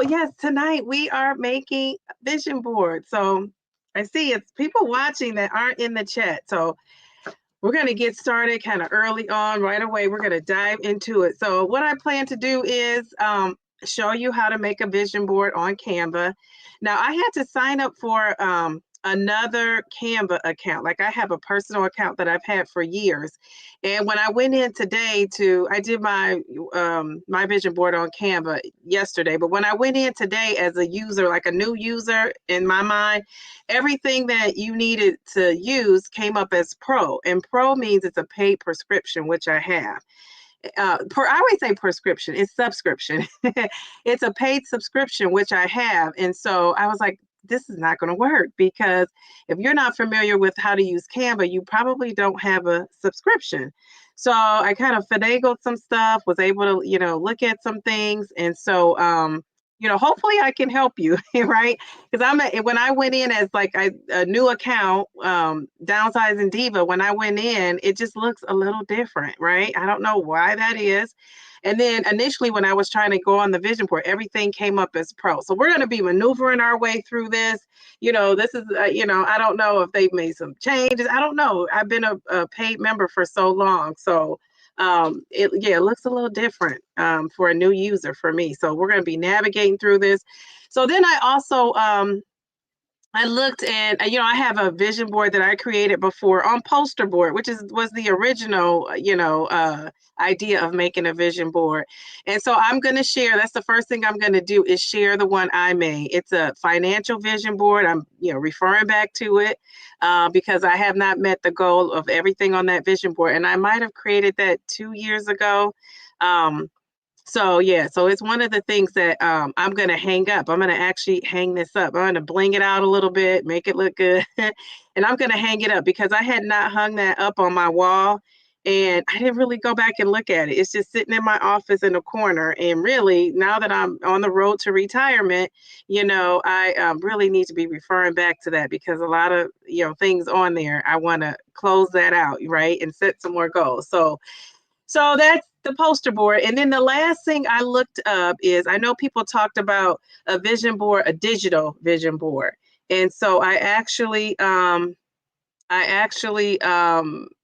yes, tonight we are making a vision board. So I see it's people watching that aren't in the chat. So we're going to get started kind of early on right away. We're going to dive into it. So what I plan to do is show you how to make a vision board on Canva. Now I had to sign up for another Canva account. Like I have a personal account that I've had for years. And when I went in today I did my my vision board on Canva yesterday. But when I went in today as a user, like a new user in my mind, everything that you needed to use came up as pro. And pro means it's a paid prescription, which I have. I always say prescription, it's subscription. It's a paid subscription, which I have. And so I was like, this is not going to work, because if you're not familiar with how to use Canva, you probably don't have a subscription. So I kind of finagled some stuff, was able to, look at some things. And so, hopefully I can help you, right? Because when I went in as like a new account, Downsizing Diva, when I went in, it just looks a little different, right? I don't know why that is. And then initially when I was trying to go on the vision board, everything came up as pro. So we're going to be maneuvering our way through this. This is, I don't know if they've made some changes. I don't know. I've been a paid member for so long. So it looks a little different for a new user for me. So we're going to be navigating through this. So then I also I looked and I have a vision board that I created before on poster board, which was the original idea of making a vision board. And so I'm going to share, that's the first thing I'm going to do, is share the one I made. It's a financial vision board. I'm referring back to it because I have not met the goal of everything on that vision board, and I might have created that 2 years ago. So it's one of the things that I'm going to hang up. I'm going to actually hang this up. I'm going to bling it out a little bit, make it look good. And I'm going to hang it up because I had not hung that up on my wall. And I didn't really go back and look at it. It's just sitting in my office in a corner. And really, now that I'm on the road to retirement, I really need to be referring back to that, because a lot of, things on there, I want to close that out, right? And set some more goals. So that's the poster board. And then the last thing I looked up is, I know people talked about a vision board, a digital vision board. And so I actually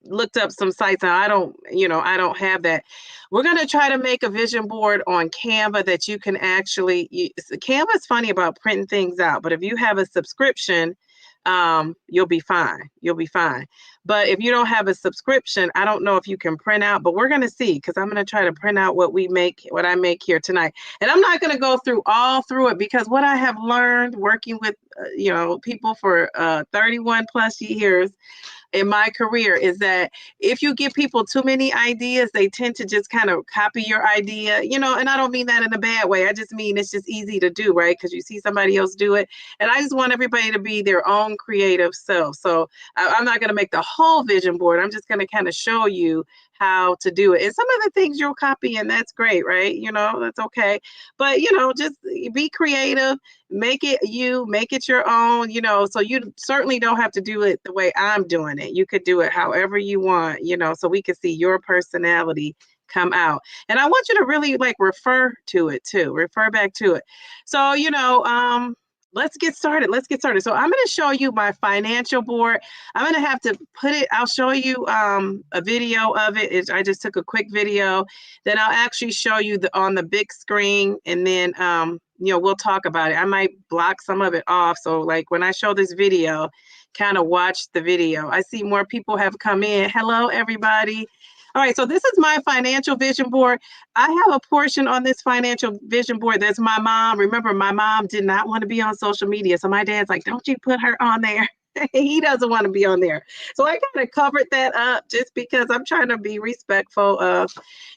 looked up some sites, and I don't have that. We're going to try to make a vision board on Canva that you can actually Canva is funny about printing things out, but if you have a subscription, you'll be fine. But if you don't have a subscription, I don't know if you can print out, but we're going to see, because I'm going to try to print out what I make here tonight. And I'm not going to go through it, because what I have learned working with, people for 31 plus years in my career is that if you give people too many ideas, they tend to just kind of copy your idea, and I don't mean that in a bad way. I just mean it's just easy to do, right? Because you see somebody else do it. And I just want everybody to be their own creative self. So I'm not going to make the whole vision board. I'm just going to kind of show you how to do it. And some of the things you'll copy, and that's great, right? That's okay. But, just be creative, make it your own, so you certainly don't have to do it the way I'm doing it. You could do it however you want, so we can see your personality come out. And I want you to really refer to it too, refer back to it. So, let's get started. So I'm going to show you my financial board. I'm going to have to I'll show you a video of it. I just took a quick video. Then I'll actually show you on the big screen, and then we'll talk about it. I might block some of it off. So when I show this video, kind of watch the video. I see more people have come in. Hello, everybody. All right, so this is my financial vision board. I have a portion on this financial vision board that's my mom. Remember, my mom did not want to be on social media. So my dad's like, don't you put her on there. He doesn't want to be on there. So I kind of covered that up just because I'm trying to be respectful of,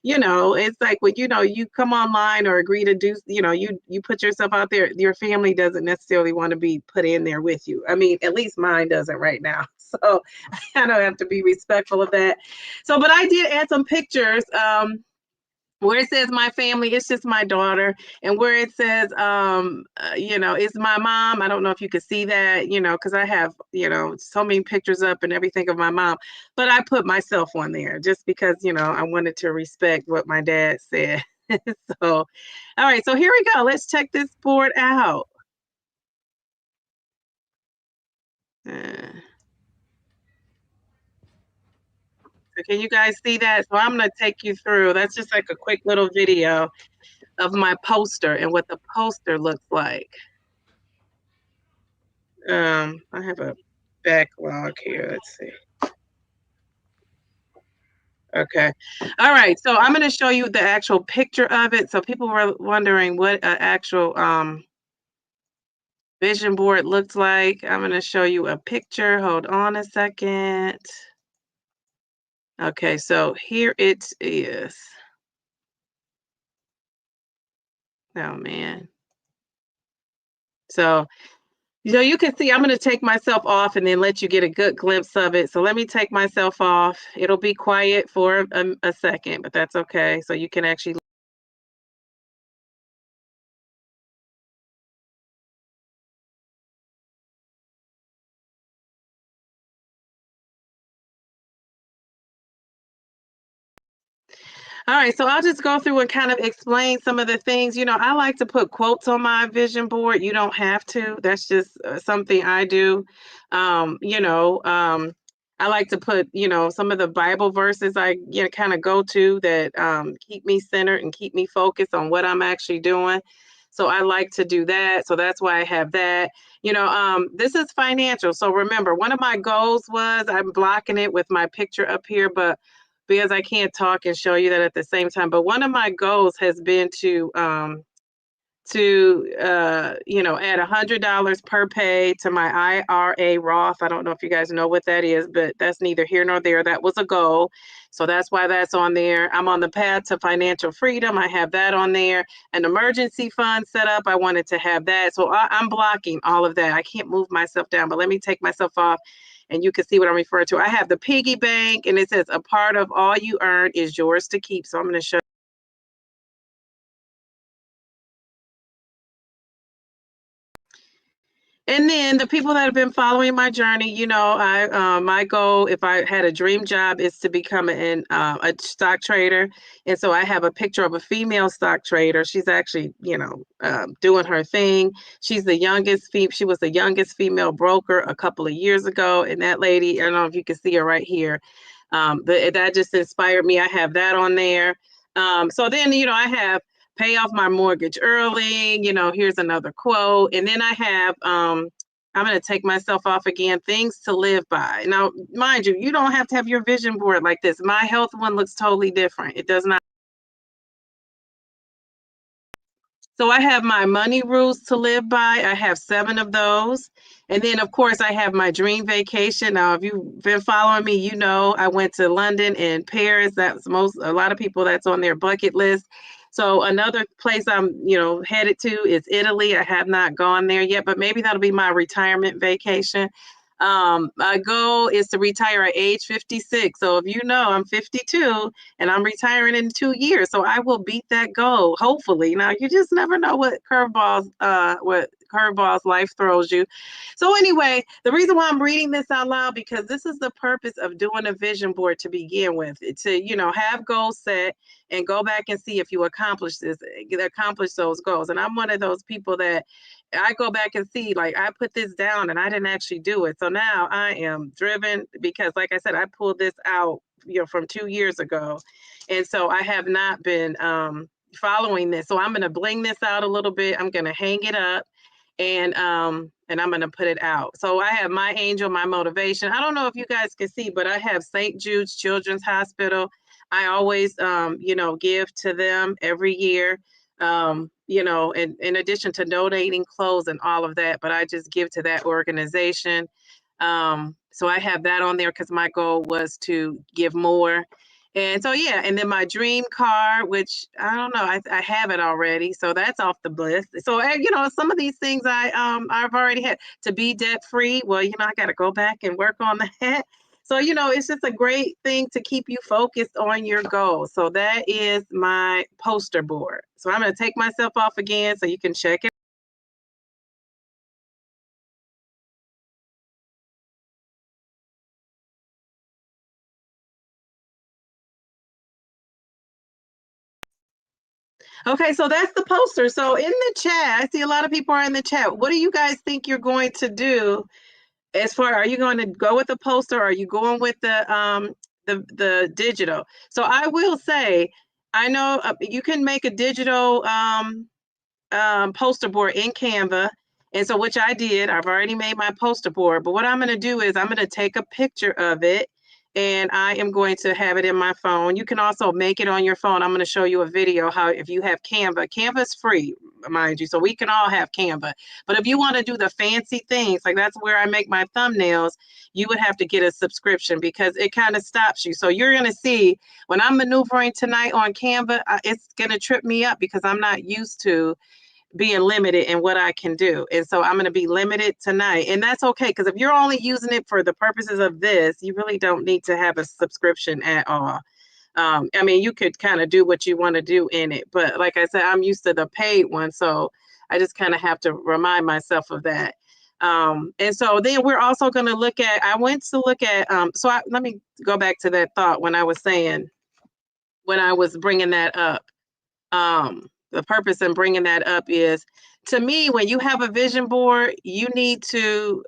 it's like when, you come online or agree to do, you put yourself out there, your family doesn't necessarily want to be put in there with you. I mean, at least mine doesn't right now. So I don't have to be respectful of that. So, but I did add some pictures. Where it says my family, it's just my daughter. And where it says, it's my mom. I don't know if you could see that, because I have, so many pictures up and everything of my mom. But I put myself on there just because, I wanted to respect what my dad said. So, all right, so here we go. Let's check this board out. Uh, so can you guys see that? So I'm gonna take you through. That's just like a quick little video of my poster and what the poster looks like. I have a backlog here. Let's see. Okay. All right. So I'm going to show you the actual picture of it. So people were wondering what an actual vision board looks like. I'm going to show you a picture. Hold on a second. Okay. So here it is. Oh, man. So, you can see I'm going to take myself off and then let you get a good glimpse of it. So let me take myself off. It'll be quiet for a second, but that's okay. So you can actually. All right, so I'll just go through and kind of explain some of the things. I like to put quotes on my vision board. You don't have to. That's just something I do. I like to put, some of the Bible verses I, kind of go to that keep me centered and keep me focused on what I'm actually doing. So I like to do that. So that's why I have that. This is financial. So remember, one of my goals was I'm blocking it with my picture up here, but because I can't talk and show you that at the same time. But one of my goals has been to add $100 per pay to my IRA Roth. I don't know if you guys know what that is, but that's neither here nor there. That was a goal. So that's why that's on there. I'm on the path to financial freedom. I have that on there. An emergency fund set up. I wanted to have that. So I'm blocking all of that. I can't move myself down, but let me take myself off and you can see what I'm referring to. I have the piggy bank and it says a part of all you earn is yours to keep. So I'm going to show. And then the people that have been following my journey, my goal, if I had a dream job, is to become a stock trader. And so I have a picture of a female stock trader. She's actually, doing her thing. She was the youngest female broker a couple of years ago. And that lady, I don't know if you can see her right here. That just inspired me. I have that on there. So then, I have pay off my mortgage early. Here's another quote. And then I have, I'm going to take myself off again, things to live by. Now, mind you, you don't have to have your vision board like this. My health one looks totally different. It does not. So I have my money rules to live by. I have 7 of those. And then, of course, I have my dream vacation. Now, if you've been following me, I went to London and Paris. A lot of people that's on their bucket list. So another place I'm, headed to is Italy. I have not gone there yet, but maybe that'll be my retirement vacation. My goal is to retire at age 56. So if I'm 52 and I'm retiring in 2 years, so I will beat that goal. Hopefully. Now you just never know what curveballs life throws you. So anyway, the reason why I'm reading this out loud because this is the purpose of doing a vision board to begin with. To have goals set and go back and see if you accomplish those goals. And I'm one of those people that I go back and see, like, I put this down and I didn't actually do it. So now I am driven because, like I said, I pulled this out, from 2 years ago. And so I have not been following this. So I'm going to bling this out a little bit. I'm going to hang it up and I'm going to put it out. So I have my angel, my motivation. I don't know if you guys can see, but I have St. Jude's Children's Hospital. I always, give to them every year. In addition to donating clothes and all of that, but I just give to that organization. So I have that on there because my goal was to give more. And so, yeah, and then my dream car, which I don't know, I have it already, so that's off the list. So, some of these things I've already had to be debt free. Well, I got to go back and work on that. So, it's just a great thing to keep you focused on your goals. So that is my poster board. So I'm going to take myself off again so you can check it. Okay, so that's the poster. So in the chat, I see a lot of people are in the chat. What do you guys think you're going to do as far, are you going to go with the poster or are you going with the digital? So I will say, I know you can make a digital poster board in Canva. And so, which I did, I've already made my poster board. But what I'm going to do is I'm going to take a picture of it and I am going to have it in my phone. You can also make it on your phone. I'm going to show you a video how, if you have Canva, Canva is free, mind you. So we can all have Canva. But if you want to do the fancy things, like that's where I make my thumbnails, you would have to get a subscription because it kind of stops you. So you're going to see when I'm maneuvering tonight on Canva, it's going to trip me up because I'm not used to being limited in what I can do. And so I'm going to be limited tonight. And that's okay, because if you're only using it for the purposes of this, you really don't need to have a subscription at all. I mean, you could kind of do what you want to do in it. But like I said, I'm used to the paid one. So I just kind of have to remind myself of that. And so then we're also going to look at, I went to look at, let me go back to that thought when I was saying, when I was bringing that up. The purpose in bringing that up is, to me, when you have a vision board, you need to,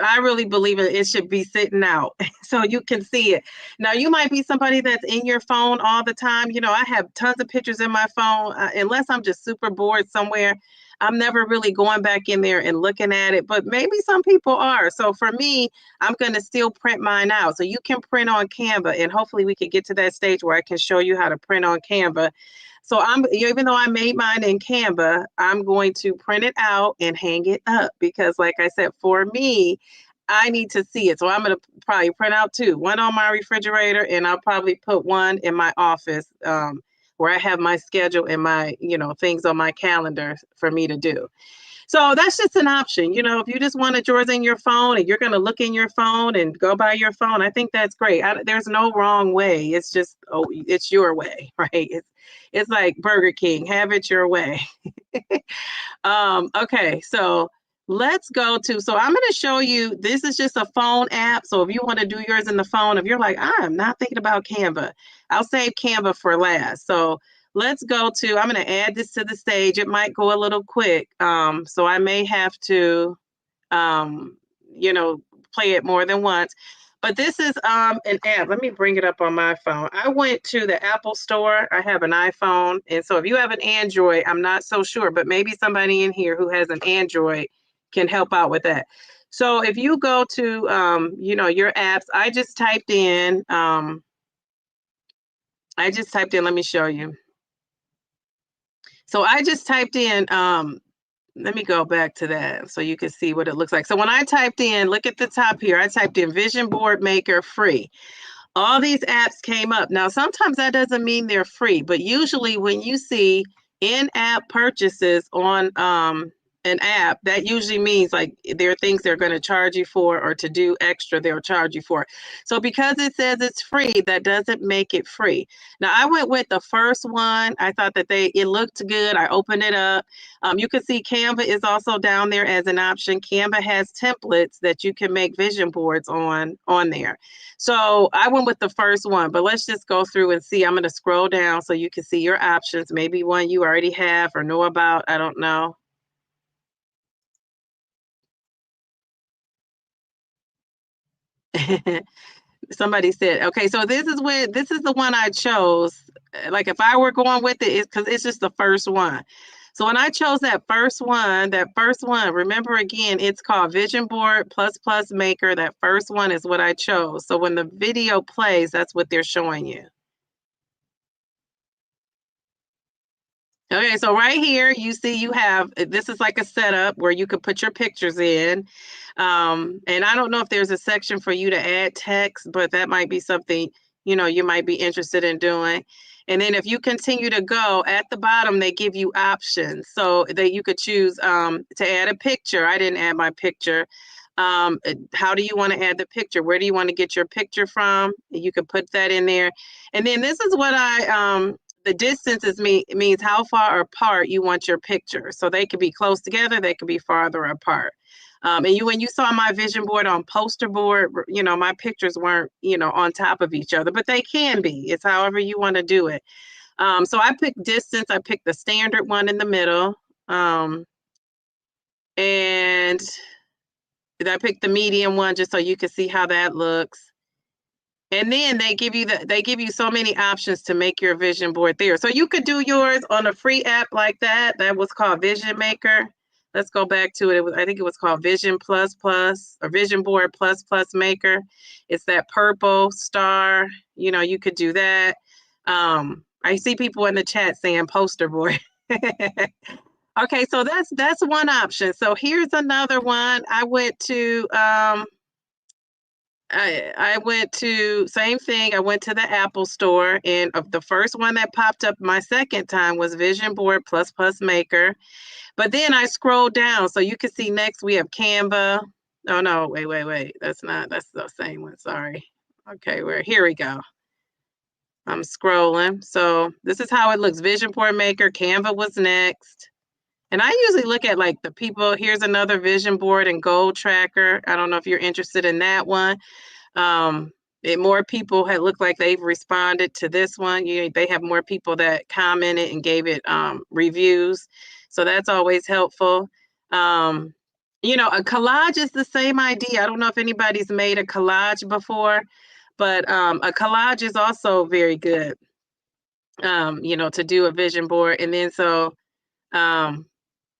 I really believe it should be sitting out so you can see it. Now, you might be somebody that's in your phone all the time. You know, I have tons of pictures in my phone. Unless I'm just super bored somewhere, I'm never really going back in there and looking at it, but maybe some people are. So for me, I'm going to still print mine out. So you can print on Canva, and hopefully we can get to that stage where I can show you how to print on Canva. So even though I made mine in Canva, I'm going to print it out and hang it up because, like I said, for me, I need to see it. So I'm going to probably print out two, one on my refrigerator, and I'll probably put one in my office where I have my schedule and my, things on my calendar for me to do. So that's just an option. If you just want yours in your phone and you're going to look in your phone and go by your phone, I think that's great. There's no wrong way. It's just, it's your way, right? It's like Burger King, have it your way. Okay, so let's go to, so I'm going to show you, this is just a phone app. So if you want to do yours in the phone, if you're like, I'm not thinking about Canva, I'll save Canva for last. So let's go to, I'm going to add this to the stage. It might go a little quick. So I may have to, play it more than once. But this is an app. Let me bring it up on my phone. I went to the Apple store. I have an iPhone. And so if you have an Android, I'm not so sure, but maybe somebody in here who has an Android can help out with that. So if you go to, your apps, I just typed in, let me show you. So I just typed in, let me go back to that so you can see what it looks like. So when I typed in, look at the top here, I typed in Vision Board Maker free. All these apps came up. Now, sometimes that doesn't mean they're free, but usually when you see in-app purchases on an app, that usually means like there are things they're going to charge you for, or to do extra, they'll charge you for. So because it says it's free, that doesn't make it free. Now, I went with the first one. I thought that it looked good. I opened it up. You can see Canva is also down there as an option. Canva has templates that you can make vision boards on there. So I went with the first one, but let's just go through and see. I'm going to scroll down so you can see your options. Maybe one you already have or know about. I don't know. Somebody said, okay, so this is the one I chose. Like if I were going with it's because it's just the first one. So when I chose that first one, remember again, it's called Vision Board Plus Plus Maker. That first one is what I chose. So when the video plays, that's what they're showing you. Okay, so right here, you see you have, this is like a setup where you could put your pictures in. And I don't know if there's a section for you to add text, but that might be something, you might be interested in doing. And then if you continue to go at the bottom, they give you options so that you could choose to add a picture. I didn't add my picture. How do you want to add the picture? Where do you want to get your picture from? You can put that in there. And then this is what the distance means how far apart you want your picture. So they could be close together, they could be farther apart. And when you saw my vision board on poster board, my pictures weren't, on top of each other, but they can be. It's however you want to do it. So I picked distance. I picked the standard one in the middle. And I picked the medium one just so you can see how that looks. And then they give you so many options to make your vision board there. So you could do yours on a free app like that. That was called Vision Maker. Let's go back to it. I think it was called Vision Plus Plus or Vision Board Plus Plus Maker. It's that purple star. You know, you could do that. I see people in the chat saying poster board. Okay, so that's one option. So here's another one. I went to same thing. I went to the Apple store, and the first one that popped up my second time was Vision Board Plus Plus Maker. But then I scrolled down, so you can see next we have Canva. Oh no, wait. That's the same one. Sorry. Okay, here we go. I'm scrolling. So this is how it looks. Vision Board Maker, Canva was next. And I usually look at like the people. Here's another vision board and goal tracker. I don't know if you're interested in that one. More people had looked like they've responded to this one. They have more people that commented and gave it reviews. So that's always helpful. A collage is the same idea. I don't know if anybody's made a collage before, but a collage is also very good, to do a vision board. And then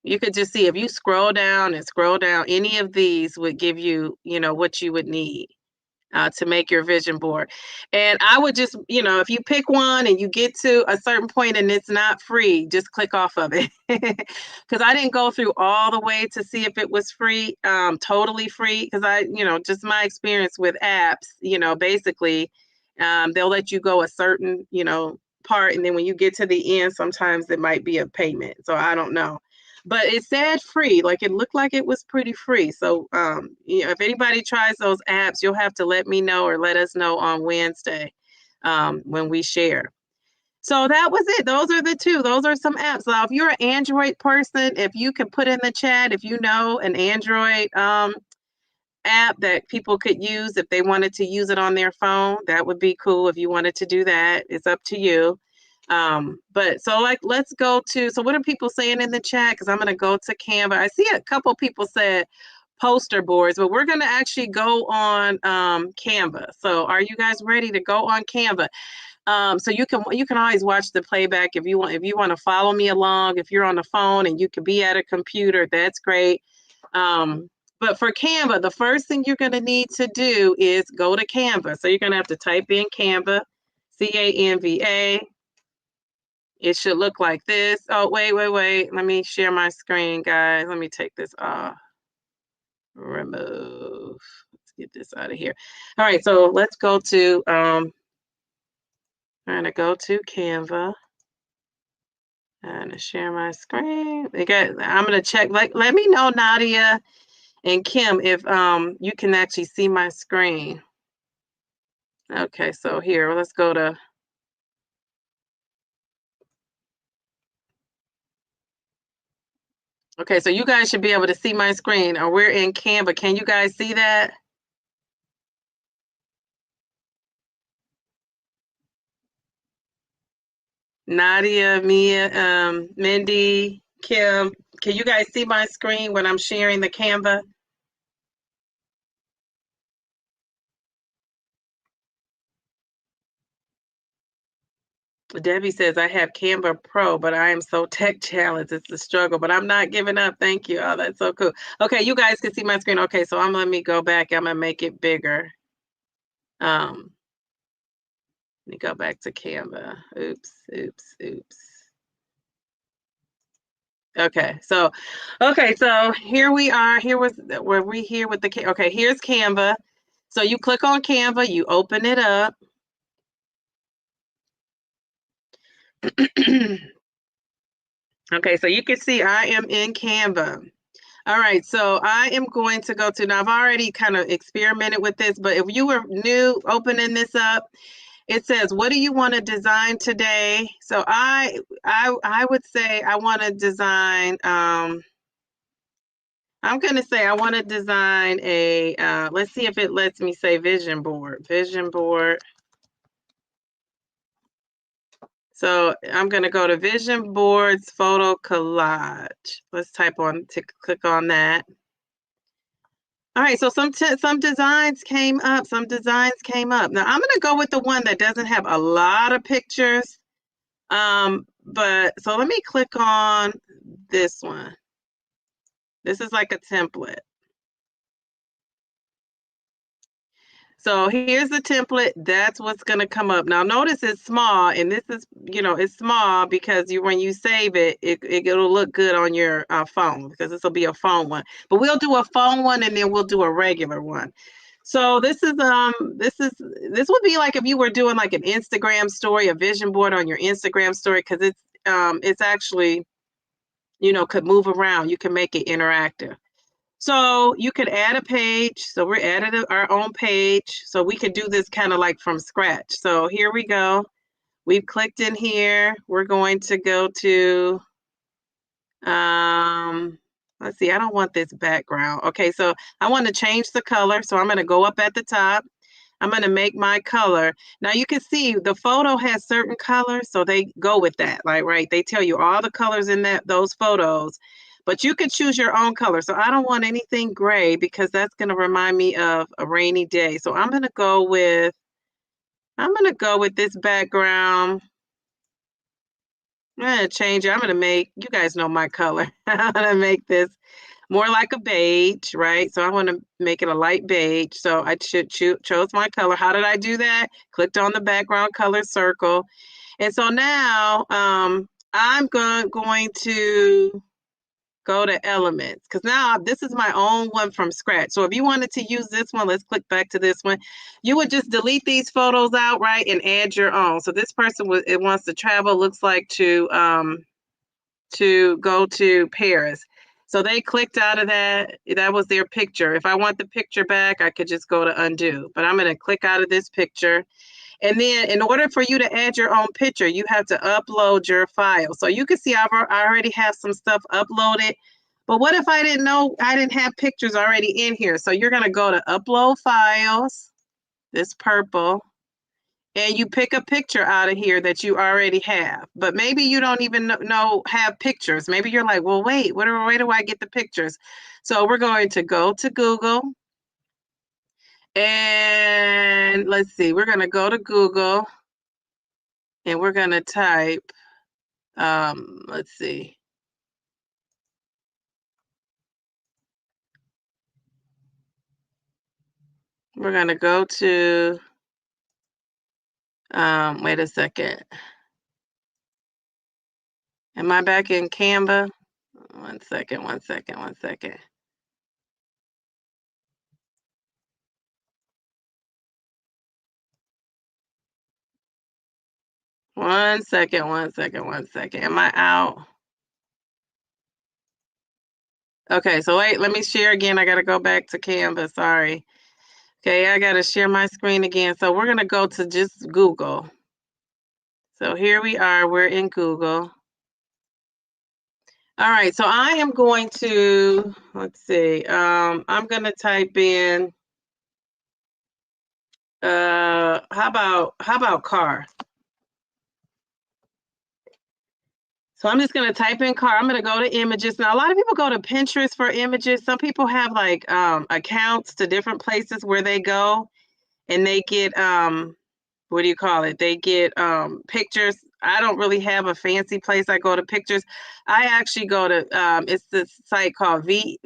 you could just see if you scroll down, any of these would give you, what you would need to make your vision board. And I would just, if you pick one and you get to a certain point and it's not free, just click off of it. Because I didn't go through all the way to see if it was free, totally free. Because just my experience with apps, basically, they'll let you go a certain, part. And then when you get to the end, sometimes it might be a payment. So I don't know. But it said free, like it looked like it was pretty free. So, if anybody tries those apps, you'll have to let me know or let us know on Wednesday when we share. So that was it. Those are the two. Those are some apps. Now, if you're an Android person, if you could put in the chat, if you know an Android app that people could use if they wanted to use it on their phone, that would be cool. If you wanted to do that, it's up to you. But so let's go to, so what are people saying in the chat? Because I'm going to go to Canva. I see a couple people said poster boards, but we're going to actually go on Canva. So are you guys ready to go on Canva? So you can always watch the playback if you want to follow me along. If you're on the phone and you could be at a computer, that's great. But for Canva, the first thing you're going to need to do is go to Canva. So you're going to have to type in Canva, Canva. It should look like this. Oh, wait. Let me share my screen, guys. Let me take this off. Remove. Let's get this out of here. All right, so let's go to, I'm going to go to Canva. I'm going to share my screen. I'm going to check. Let me know, Nadia and Kim, if you can actually see my screen. Okay, so here, let's go to. Okay, so you guys should be able to see my screen, or we're in Canva. Can you guys see that? Nadia, Mia, Mindy, Kim, can you guys see my screen when I'm sharing the Canva? Debbie says, I have Canva Pro, but I am so tech challenged. It's a struggle, but I'm not giving up. Thank you. Oh, that's so cool. Okay, you guys can see my screen. Okay, so let me go back. I'm going to make it bigger. Let me go back to Canva. Oops. Okay, so here we are. Were we here with the, okay, here's Canva. So you click on Canva, you open it up. Okay, so you can see I am in Canva. All right, so I am going to go to, now I've already kind of experimented with this, but if you were new opening this up, it says, what do you want to design today? So I would say I want to design, I'm going to say I want to design a, let's see if it lets me say vision board. So I'm going to go to Vision Boards Photo Collage. Let's click on that. All right, so some designs came up. Now I'm going to go with the one that doesn't have a lot of pictures. But so let me click on this one. This is like a template. So here's the template. That's what's going to come up. Now notice it's small, and this is, it's small because when you save it, it'll look good on your phone, because this will be a phone one. But we'll do a phone one, and then we'll do a regular one. So this would be like if you were doing like an Instagram story, a vision board on your Instagram story, because it's actually, could move around. You can make it interactive. So you could add a page. So we're adding our own page. So we could do this kind of like from scratch. So here we go. We've clicked in here. We're going to go to, let's see, I don't want this background. Okay, so I want to change the color. So I'm going to go up at the top. I'm going to make my color. Now you can see the photo has certain colors, so they go with that. Like, right, they tell you all the colors in those photos, but you can choose your own color. So I don't want anything gray, because that's going to remind me of a rainy day. So I'm going to go with this background. I'm going to change it. I'm going to make, you guys know my color. I'm going to make this more like a beige, right? So I want to make it a light beige. So I chose my color. How did I do that? Clicked on the background color circle. And so now I'm going to go to elements, because now this is my own one from scratch. So if you wanted to use this one, let's click back to this one. You would just delete these photos out, right, and add your own. So this person wants to travel, looks like to go to Paris. So they clicked out of that. That was their picture. If I want the picture back, I could just go to undo. But I'm going to click out of this picture. And then in order for you to add your own picture, you have to upload your file. So you can see I already have some stuff uploaded. But what if I didn't know I didn't have pictures already in here? So you're going to go to upload files, this purple, and you pick a picture out of here that you already have. But maybe you don't even have pictures. Maybe you're like, well, wait, where do I get the pictures? So we're going to go to Google. And let's see, we're going to go to Google, and we're going to type, let's see. We're going to go to, wait a second. Am I back in Canva? One second. One second. One second. Am I out? Okay, so wait, let me share again. I got to go back to Canva. Sorry. Okay, I got to share my screen again. So we're going to go to just Google. So here we are. We're in Google. All right, so I am going to, let's see, I'm going to type in, how about car? So I'm just going to type in car. I'm going to go to images. Now, a lot of people go to Pinterest for images. Some people have like accounts to different places where they go, and they get, what do you call it? They get pictures. I don't really have a fancy place I go to pictures. I actually go to, it's this site called Visete.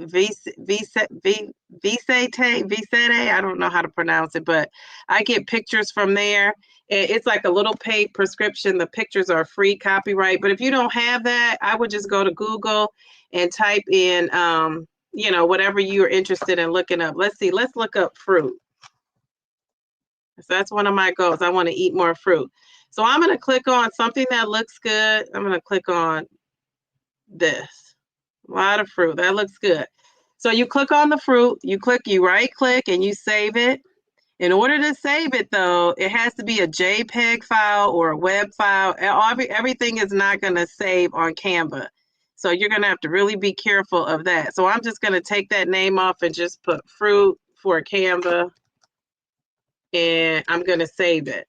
I don't know how to pronounce it, but I get pictures from there. It's like a little paid prescription. The pictures are free, copyright. But if you don't have that, I would just go to Google and type in, whatever you're interested in looking up. Let's see, let's look up fruit. So that's one of my goals. I want to eat more fruit. So I'm going to click on something that looks good. I'm going to click on this. A lot of fruit. That looks good. So you click on the fruit, you right click, and you save it. In order to save it, though, it has to be a JPEG file or a web file. Everything is not going to save on Canva. So you're going to have to really be careful of that. So I'm just going to take that name off and just put fruit for Canva. And I'm going to save it.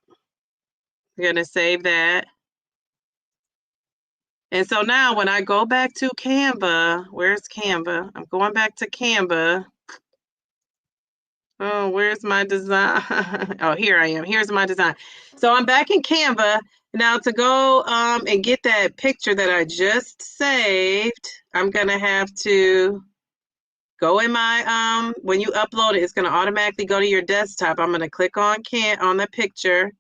I'm going to save that. And so now when I go back to Canva, where's Canva? I'm going back to Canva. Oh, where's my design? Oh, here I am. Here's my design. So I'm back in Canva. Now to go and get that picture that I just saved, I'm gonna have to go in my when you upload it, it's gonna automatically go to your desktop. I'm gonna click on the picture.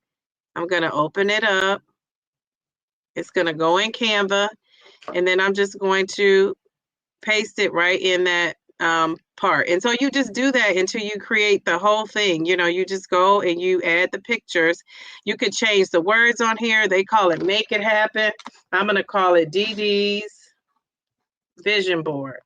I'm gonna open it up. It's gonna go in Canva, and then I'm just going to paste it right in that part. And so you just do that until you create the whole thing. You know, you just go and you add the pictures. You could change the words on here. They call it Make It Happen. I'm going to call it DD's Vision Board.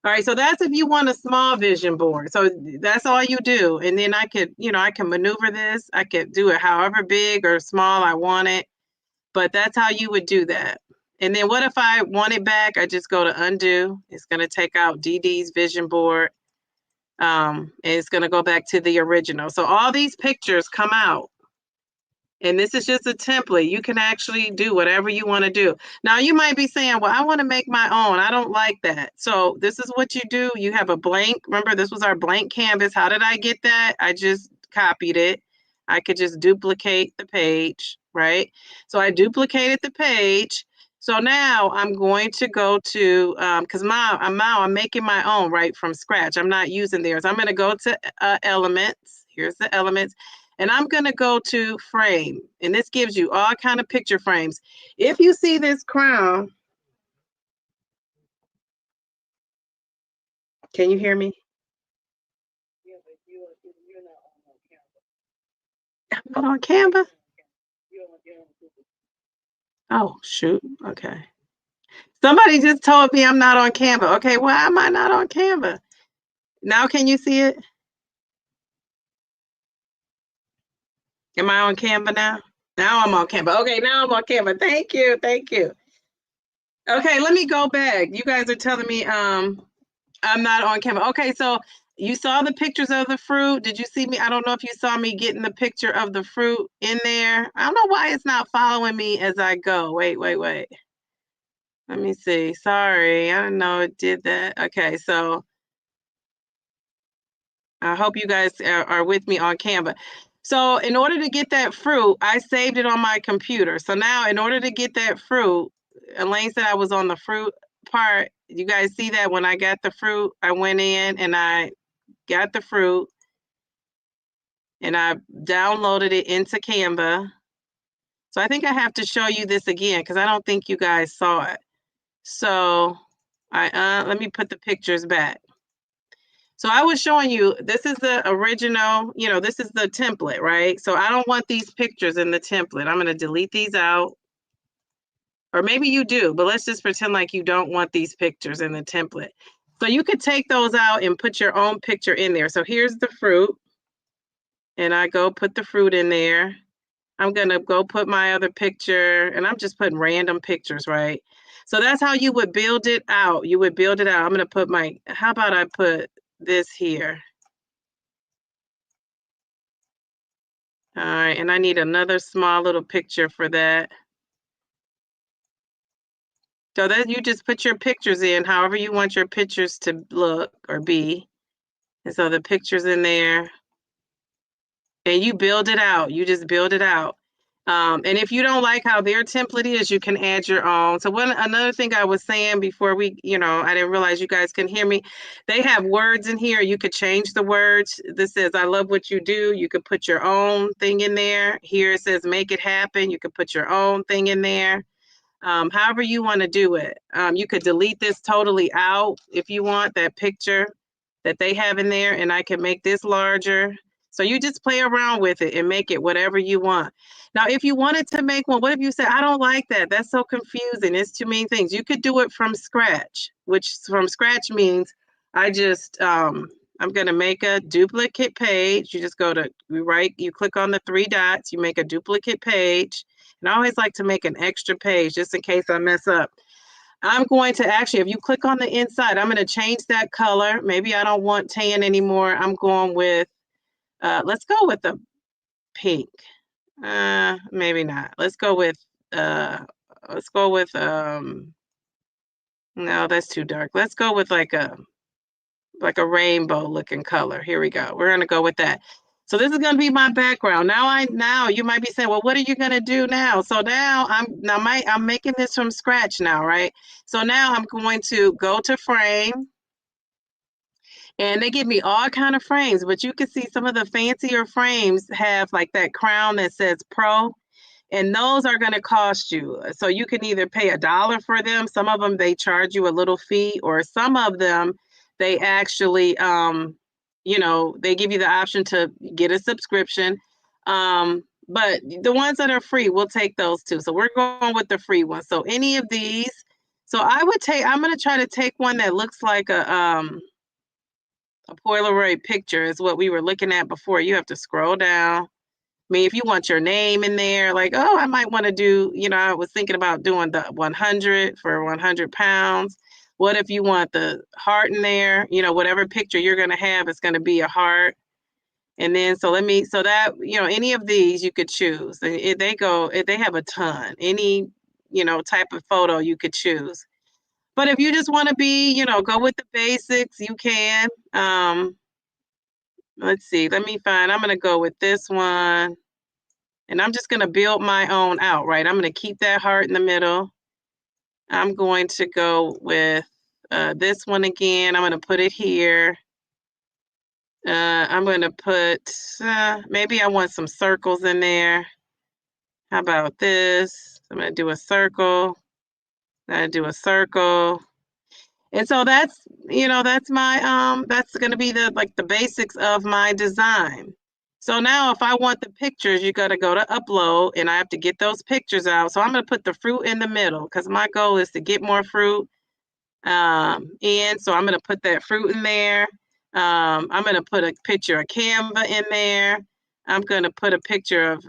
All right, so that's if you want a small vision board. So that's all you do. And then I could, you know, I can maneuver this. I could do it however big or small I want it. But that's how you would do that. And then what if I want it back? I just go to undo. It's going to take out DD's vision board. And it's going to go back to the original. So all these pictures come out. And this is just a template. You can actually do whatever you want to do. Now you might be saying, well, I want to make my own. I don't like that. So this is what you do. You have a blank. Remember, this was our blank canvas. How did I get that? I just copied it. I could just duplicate the page, right? So I duplicated the page. So now I'm going to go to, because now I'm making my own right from scratch. I'm not using theirs. I'm going to go to elements. Here's the elements. And I'm going to go to frame. And this gives you all kind of picture frames. If you see this crown, can you hear me? I'm not on Canva. Oh, shoot. Okay. Somebody just told me I'm not on Canva. Okay, why am I not on Canva? Now can you see it? Am I on Canva now? Now I'm on Canva. Okay, now I'm on Canva. Thank you. Thank you. Okay, let me go back. You guys are telling me I'm not on Canva. Okay, so you saw the pictures of the fruit. Did you see me? I don't know if you saw me getting the picture of the fruit in there. I don't know why it's not following me as I go. Wait. Let me see. Sorry, I didn't know it did that. Okay, so I hope you guys are with me on Canva. So in order to get that fruit, I saved it on my computer. So now in order to get that fruit, Elaine said I was on the fruit part. You guys see that when I got the fruit, I went in and I got the fruit and I downloaded it into Canva. So I think I have to show you this again because I don't think you guys saw it. So let me put the pictures back. So I was showing you, this is the original, you know, this is the template, right? So I don't want these pictures in the template. I'm going to delete these out. Or maybe you do, but let's just pretend like you don't want these pictures in the template. So you could take those out and put your own picture in there. So here's the fruit. And I go put the fruit in there. I'm going to go put my other picture, and I'm just putting random pictures, right? So that's how you would build it out. You would build it out. I'm going to put how about I put this here? All right, and I need another small little picture for that. So then you just put your pictures in however you want your pictures to look or be. And so the picture's in there. And you build it out. You just build it out. And if you don't like how their template is, you can add your own. So another thing I was saying before I didn't realize you guys can hear me. They have words in here. You could change the words. This says, I love what you do. You could put your own thing in there. Here it says, make it happen. You could put your own thing in there. However you want to do it. You could delete this totally out if you want, that picture that they have in there, and I can make this larger. So you just play around with it and make it whatever you want. Now, if you wanted to make one, what if you said, I don't like that? That's so confusing. It's too many things. You could do it from scratch, which from scratch means I'm going to make a duplicate page. You just you click on the three dots, you make a duplicate page. And I always like to make an extra page just in case I mess up. I'm going to if you click on the inside, I'm going to change that color. Maybe I don't want tan anymore. I'm going with, let's go with the pink. Maybe not. Let's go with, let's go with, no, that's too dark. Let's go with like a rainbow looking color. Here we go. We're gonna go with that. So this is gonna be my background. Now you might be saying, well, what are you gonna do now? So now I'm making this from scratch now, right? So now I'm going to go to frame, and they give me all kind of frames, but you can see some of the fancier frames have like that crown that says Pro, and those are going to cost you. So you can either pay $1 for them. Some of them, they charge you a little fee, or some of them, they actually, they give you the option to get a subscription. But the ones that are free, we'll take those too. So we're going with the free ones. So any of these, I'm going to try to take one that looks like a Polaroid picture is what we were looking at before. You have to scroll down. I mean, if you want your name in there, like, oh, I might want to do, I was thinking about doing the 100 for 100 pounds. What if you want the heart in there? Whatever picture you're going to have is going to be a heart. And then, any of these you could choose. They have a ton. Any, type of photo you could choose. But if you just want to be, go with the basics, you can. Let's see. I'm going to go with this one. And I'm just going to build my own out, right? I'm going to keep that heart in the middle. I'm going to go with this one again. I'm going to put it here. I'm going to put, maybe I want some circles in there. How about this? I'm going to do a circle. I'm going to do a circle. And so that's my, that's going to be the basics of my design. So now if I want the pictures, you got to go to upload, and I have to get those pictures out. So I'm going to put the fruit in the middle because my goal is to get more fruit. And so I'm going to put that fruit in there. I'm going to put a picture of Canva in there. I'm going to put a picture of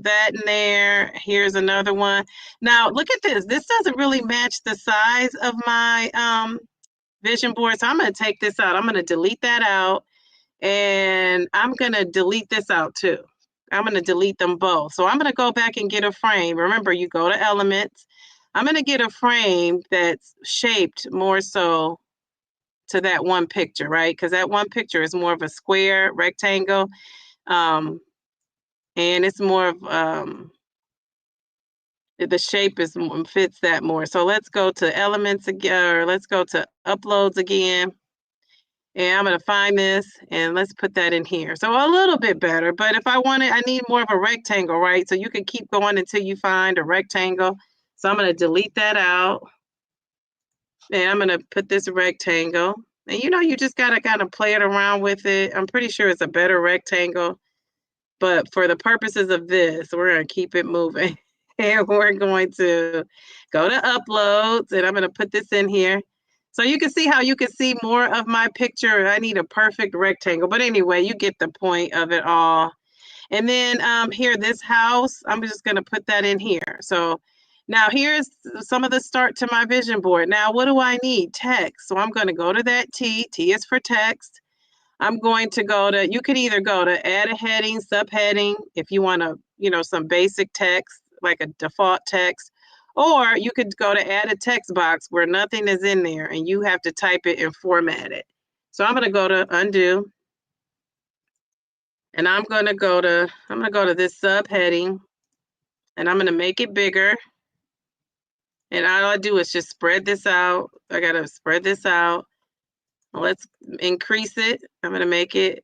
that in there. Here's another one. Now, look at this. This doesn't really match the size of my vision board. So I'm going to take this out. I'm going to delete that out. And I'm going to delete this out too. I'm going to delete them both. So I'm going to go back and get a frame. Remember, you go to Elements. I'm going to get a frame that's shaped more so to that one picture, right? Because that one picture is more of a square rectangle. And it's more of, the shape fits that more. So let's go to Elements again, or let's go to Uploads again. And I'm going to find this, and let's put that in here. So a little bit better, but if I want it, I need more of a rectangle, right? So you can keep going until you find a rectangle. So I'm going to delete that out, and I'm going to put this rectangle. And you just got to kind of play it around with it. I'm pretty sure it's a better rectangle, but for the purposes of this, we're going to keep it moving. And we're going to go to Uploads, and I'm going to put this in here. So you can see how you can see more of my picture. I need a perfect rectangle. But anyway, you get the point of it all. And then here, this house, I'm just going to put that in here. So now here's some of the start to my vision board. Now, what do I need? Text. So I'm going to go to that T. T is for text. I'm going to go to, you could either go to add a heading, subheading, if you want to, some basic text, like a default text. Or you could go to add a text box where nothing is in there and you have to type it and format it. So I'm going to go to undo. And I'm going to go to this subheading, and I'm going to make it bigger. And all I do is just spread this out. I got to spread this out. Let's increase it. I'm going to make it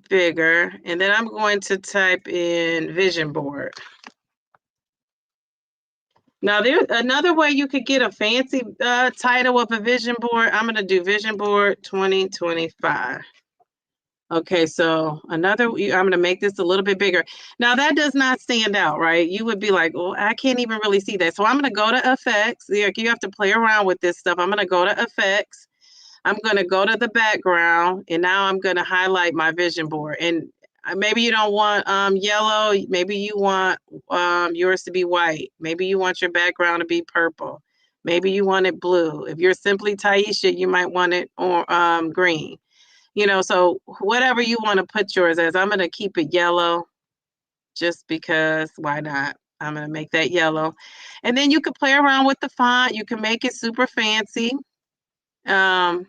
bigger. And then I'm going to type in vision board. Now, there's another way you could get a fancy title of a vision board. I'm going to do Vision Board 2025. Okay, so I'm going to make this a little bit bigger. Now, that does not stand out, right? You would be like, well, I can't even really see that. So I'm going to go to Effects. You have to play around with this stuff. I'm going to go to Effects. I'm going to go to the background, and now I'm going to highlight my vision board. And maybe you don't want yellow. Maybe you want yours to be white. Maybe you want your background to be purple. Maybe you want it blue. If you're simply Taisha, you might want it green. So whatever you want to put yours as. I'm going to keep it yellow just because, why not? I'm going to make that yellow. And then you can play around with the font. You can make it super fancy. It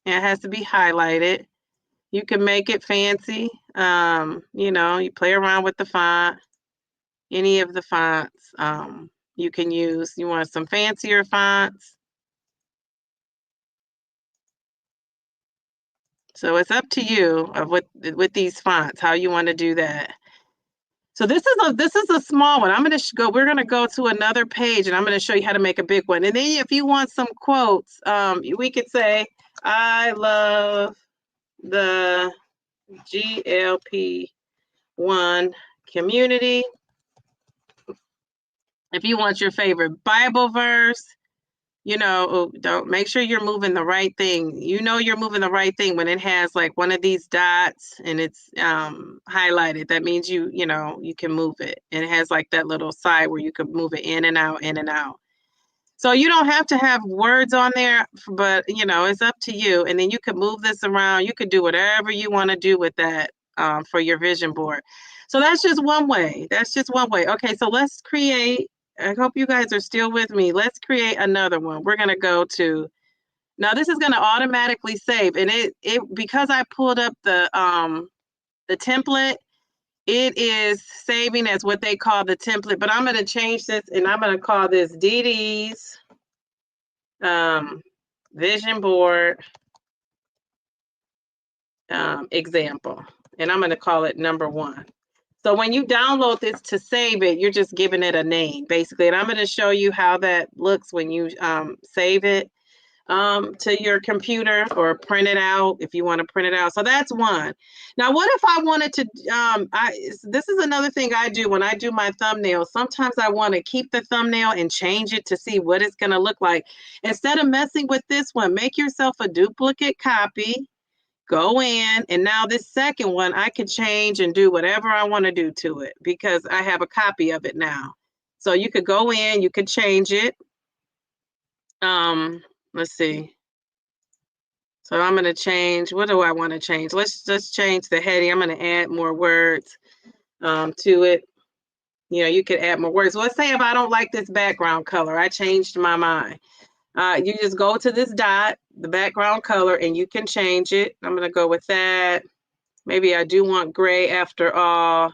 has to be highlighted. You can make it fancy. You know, you play around with the font. Any of the fonts you can use. You want some fancier fonts. So it's up to you of what with these fonts, how you want to do that. So this is a small one. We're gonna go to another page and I'm gonna show you how to make a big one. And then if you want some quotes, we could say, I love the GLP-1 community. If you want your favorite Bible verse, you know, don't make sure you're moving the right thing. You know you're moving the right thing when it has like one of these dots and it's highlighted. That means you know, you can move it. And it has like that little side where you can move it in and out, in and out. So you don't have to have words on there, but you know, it's up to you. And then you can move this around. You could do whatever you want to do with that for your vision board. So that's just one way. That's just one way. Okay, so let's create. I hope you guys are still with me. Let's create another one. We're going to go to, now this is going to automatically save. And it because I pulled up the template, it is saving as what they call the template. But I'm going to change this and I'm going to call this DD's vision board example. And I'm going to call it number 1. So when you download this to save it, you're just giving it a name, basically. And I'm going to show you how that looks when you save it to your computer or print it out if you want to print it out. So that's one. Now, what if I wanted to, this is another thing I do when I do my thumbnails. Sometimes I want to keep the thumbnail and change it to see what it's going to look like. Instead of messing with this one, make yourself a duplicate copy. Go in, and now this second one, I can change and do whatever I want to do to it because I have a copy of it now. So you could go in, you could change it. Let's see. So I'm going to change, what do I want to change? Let's just change the heading. I'm going to add more words to it. You know, you could add more words. Let's say if I don't like this background color, I changed my mind. You just go to this dot, the background color, and you can change it. I'm going to go with that. Maybe I do want gray after all.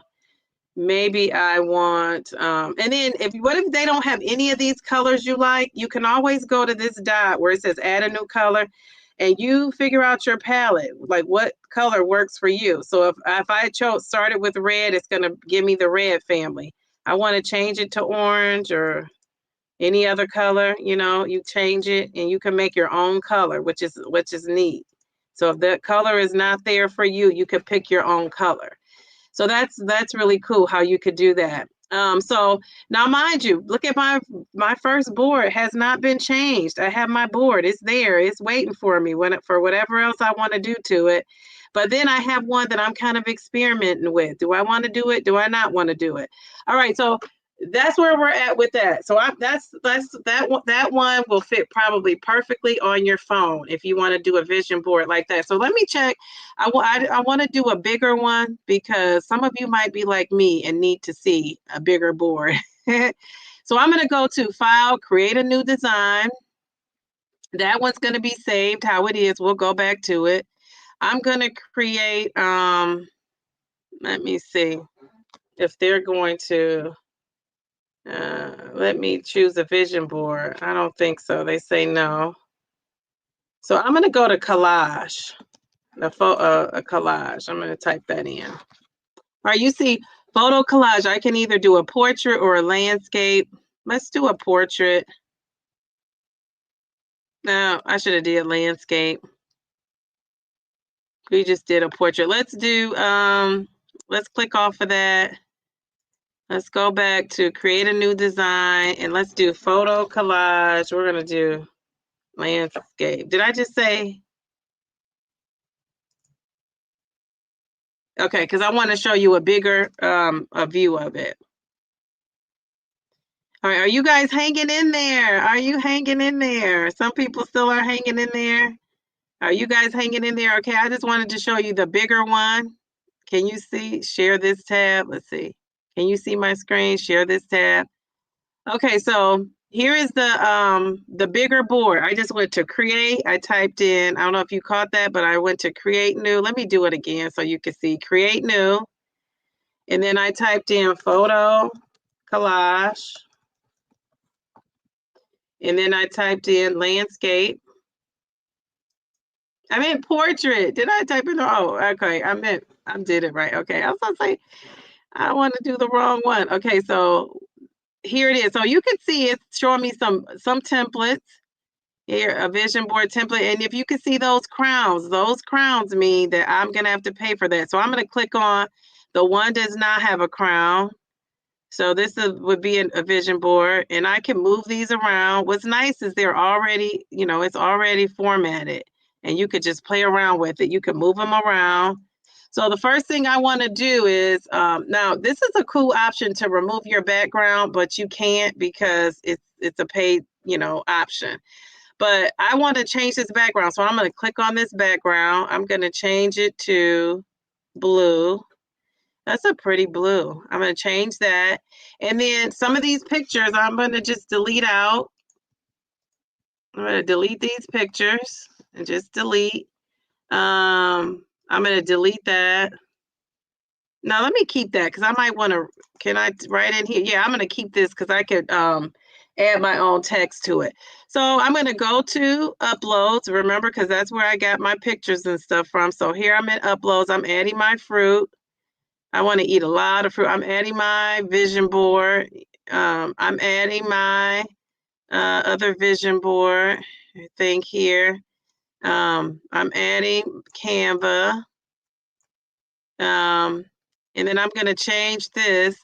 Maybe I want, and then what if they don't have any of these colors you like? You can always go to this dot where it says add a new color and you figure out your palette, like what color works for you. So if I started with red, it's going to give me the red family. I want to change it to orange or any other color, you know, you change it and you can make your own color, which is neat. So if the color is not there for you, you could pick your own color. So that's really cool how you could do that. So now mind you, look at my first board has not been changed. I have my board, it's there, it's waiting for me for whatever else I want to do to it. But then I have one that I'm kind of experimenting with. Do I want to do it? Do I not want to do it? All right, so that's where we're at with that. So that one will fit probably perfectly on your phone if you want to do a vision board like that. So let me check. I want to do a bigger one because some of you might be like me and need to see a bigger board. So I'm going to go to File, Create a New Design. That one's going to be saved how it is. We'll go back to it. I'm going to create, let me see if they're going to, let me choose a vision board. I don't think so. They say no. So I'm going to go to collage, a collage. I'm going to type that in. All right, you see photo collage. I can either do a portrait or a landscape. Let's do a portrait. No, I should have did landscape. We just did a portrait. Let's do, let's click off of that. Let's go back to create a new design and let's do photo collage. We're going to do landscape. Did I just say? Okay, because I want to show you a bigger a view of it. All right, are you guys hanging in there? Are you hanging in there? Some people still are hanging in there. Are you guys hanging in there? Okay, I just wanted to show you the bigger one. Can you see? Share this tab. Let's see. Can you see my screen? Share this tab. Okay, so here is the bigger board. I just went to create. I typed in, I don't know if you caught that, but I went to create new. Let me do it again so you can see create new. And then I typed in photo collage. And then I typed in landscape. I meant portrait. Did I type in? Oh, okay. I did it right. Okay. I was gonna say I want to do the wrong one. Okay, so here it is. So you can see it's showing me some templates. Here, a vision board template. And if you can see those crowns mean that I'm gonna have to pay for that. So I'm gonna click on the one does not have a crown. So this would be a vision board, and I can move these around. What's nice is they're already, it's already formatted, and you could just play around with it. You can move them around. So the first thing I want to do is, now this is a cool option to remove your background, but you can't because it's a paid, option. But I want to change this background. So I'm going to click on this background. I'm going to change it to blue. That's a pretty blue. I'm going to change that. And then some of these pictures, I'm going to just delete out. I'm going to delete these pictures and just delete. I'm going to delete that. Now, let me keep that because I might want to, can I write in here? Yeah, I'm going to keep this because I could add my own text to it. So I'm going to go to uploads, remember, because that's where I got my pictures and stuff from. So here I'm in uploads. I'm adding my fruit. I want to eat a lot of fruit. I'm adding my vision board. I'm adding my other vision board thing here. I'm adding Canva. And then I'm going to change this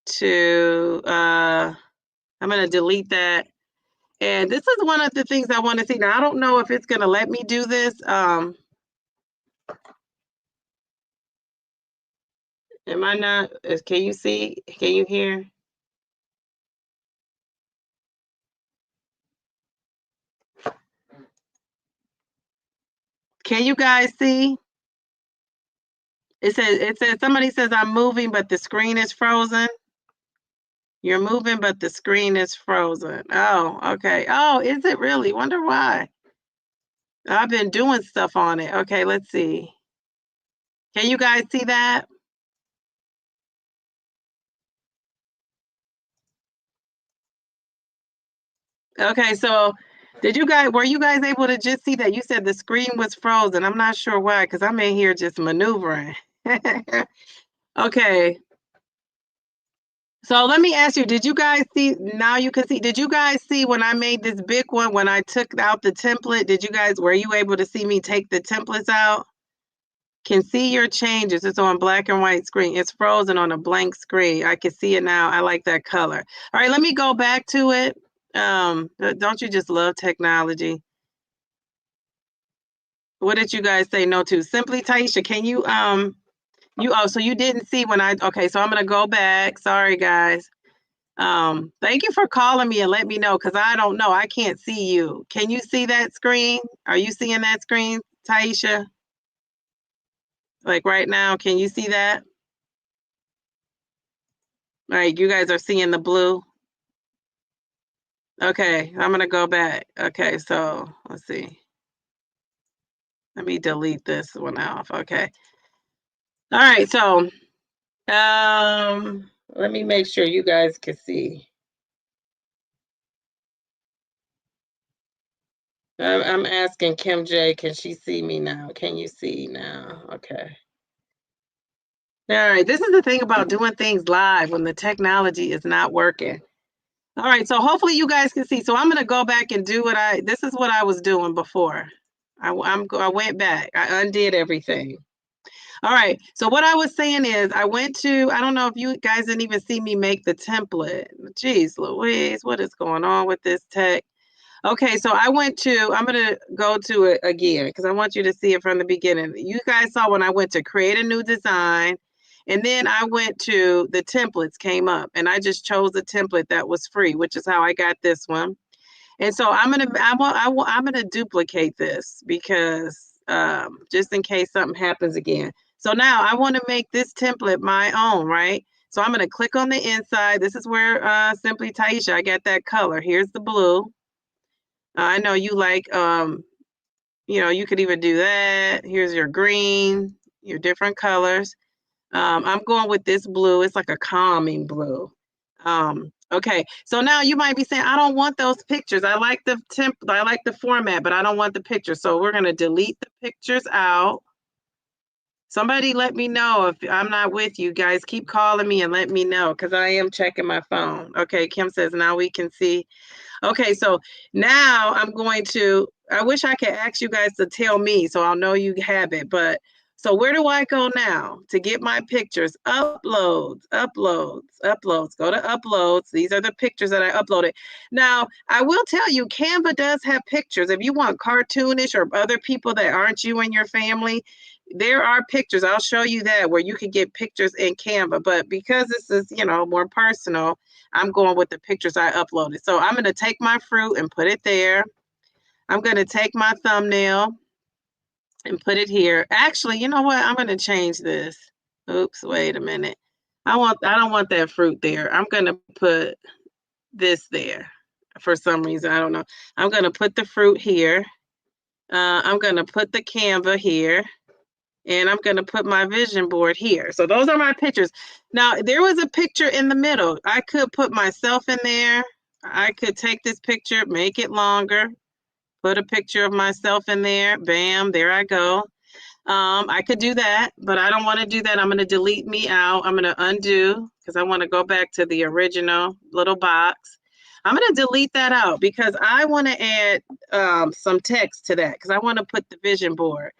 to, I'm going to delete that. And this is one of the things I want to see. Now, I don't know if it's going to let me do this. Am I not? Can you see? Can you hear? Can you guys see? It says somebody says I'm moving, but the screen is frozen. You're moving, but the screen is frozen. Oh, okay. Oh, is it really? Wonder why. I've been doing stuff on it. Okay, let's see. Can you guys see that? Okay, so were you guys able to just see that? You said the screen was frozen. I'm not sure why, because I'm in here just maneuvering. Okay. So let me ask you, did you guys see, now you can see, did you guys see when I made this big one, when I took out the template, were you able to see me take the templates out? Can see your changes. It's on black and white screen. It's frozen on a blank screen. I can see it now. I like that color. All right, let me go back to it. Don't you just love technology? What did you guys say no to? Simply Taisha, can you, so you didn't see okay, so I'm gonna go back. Sorry, guys. Thank you for calling me and let me know, because I don't know. I can't see you. Can you see that screen? Are you seeing that screen, Taisha? Like right now, can you see that? All right, you guys are seeing the blue. Okay, I'm gonna go back. Okay, so let's see. Let me delete this one off. Okay. All right, so let me make sure you guys can see. I'm asking Kim J, can she see me now? Can you see now? Okay. All right, this is the thing about doing things live when the technology is not working. All right, so hopefully you guys can see. So I'm gonna go back and do this is what I was doing before. I went back, I undid everything. All right, so what I was saying is I don't know if you guys didn't even see me make the template. Jeez Louise, what is going on with this tech? Okay, so I'm going to go to it again because I want you to see it from the beginning. You guys saw when I went to create a new design, and then I went to the templates came up, and I just chose a template that was free, which is how I got this one. And so I'm gonna duplicate this because just in case something happens again. So now I want to make this template my own, right? So I'm going to click on the inside. This is where Simply Taisha, I got that color. Here's the blue. I know you like, you could even do that. Here's your green, your different colors. I'm going with this blue. It's like a calming blue. Okay, so now you might be saying, I don't want those pictures. I like the format, but I don't want the pictures. So we're going to delete the pictures out. Somebody let me know if I'm not with you guys. Keep calling me and let me know because I am checking my phone. Okay, Kim says now we can see. Okay, so now I'm going to, I wish I could ask you guys to tell me so I'll know you have it, but so where do I go now to get my pictures? Uploads. Go to uploads. These are the pictures that I uploaded. Now, I will tell you, Canva does have pictures. If you want cartoonish or other people that aren't you and your family, there are pictures. I'll show you that where you can get pictures in Canva. But because this is, more personal, I'm going with the pictures I uploaded. So I'm going to take my fruit and put it there. I'm going to take my thumbnail and put it here. Actually, you know what? I'm going to change this. Oops, wait a minute. I don't want that fruit there. I'm going to put this there for some reason. I don't know. I'm going to put the fruit here. I'm going to put the Canva here. And I'm going to put my vision board here. So those are my pictures. Now, there was a picture in the middle. I could put myself in there. I could take this picture, make it longer, put a picture of myself in there. Bam, there I go. I could do that, but I don't want to do that. I'm going to delete me out. I'm going to undo because I want to go back to the original little box. I'm going to delete that out because I want to add some text to that because I want to put the vision board.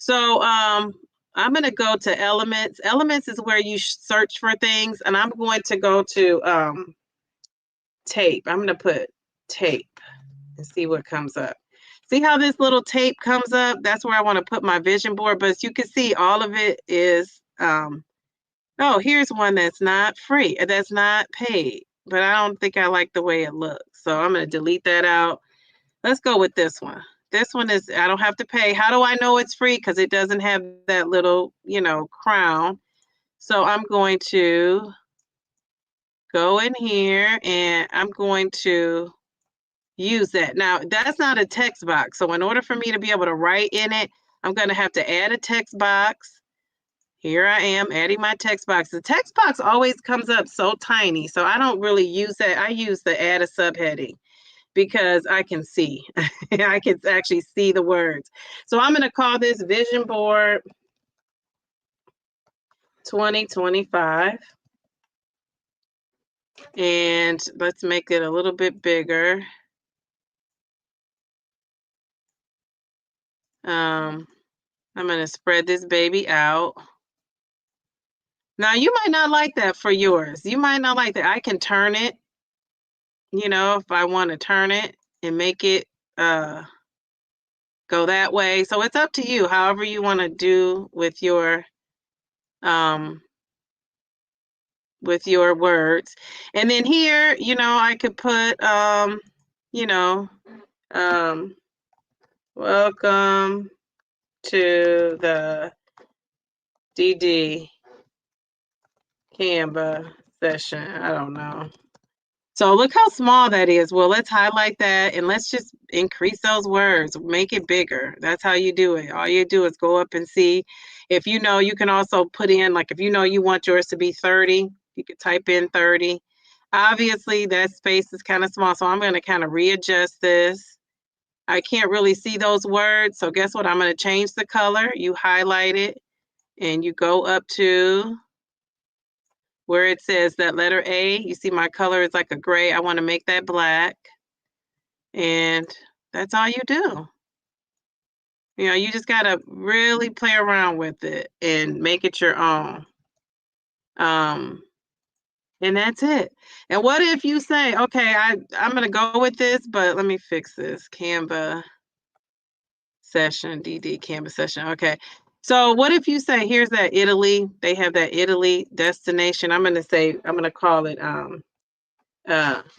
So I'm going to go to Elements. Elements is where you search for things, and I'm going to go to tape. I'm going to put tape and see what comes up. See how this little tape comes up? That's where I want to put my vision board. But as you can see, all of it is, oh, here's one that's not free. That's not paid. But I don't think I like the way it looks. So I'm going to delete that out. Let's go with this one. This one is, I don't have to pay. How do I know it's free? Because it doesn't have that little, crown. So I'm going to go in here and I'm going to use that. Now, that's not a text box. So in order for me to be able to write in it, I'm going to have to add a text box. Here I am adding my text box. The text box always comes up so tiny. So I don't really use that. I use the add a subheading, because I can see. I can actually see the words. So I'm going to call this Vision Board 2025. And let's make it a little bit bigger. I'm going to spread this baby out. Now, you might not like that for yours. You might not like that. I can turn it, if I want to turn it and make it go that way. So it's up to you, however you want to do with your words. And then here, I could put welcome to the DD Canva session. I don't know. So look how small that is. Well, let's highlight that and let's just increase those words, make it bigger. That's how you do it. All you do is go up and see. If you can also put in, like, if you want yours to be 30, you could type in 30. Obviously, that space is kind of small, so I'm going to kind of readjust this. I can't really see those words, so guess what? I'm going to change the color. You highlight it, and you go up to where it says that letter A. You see my color is like a gray. I want to make that black, and that's all you do. You just got to really play around with it and make it your own. And that's it. And what if you say, okay, I'm going to go with this, but let me fix this. Canva session, DD Canva session. Okay. So what if you say, here's that Italy. They have that Italy destination. I'm going to call it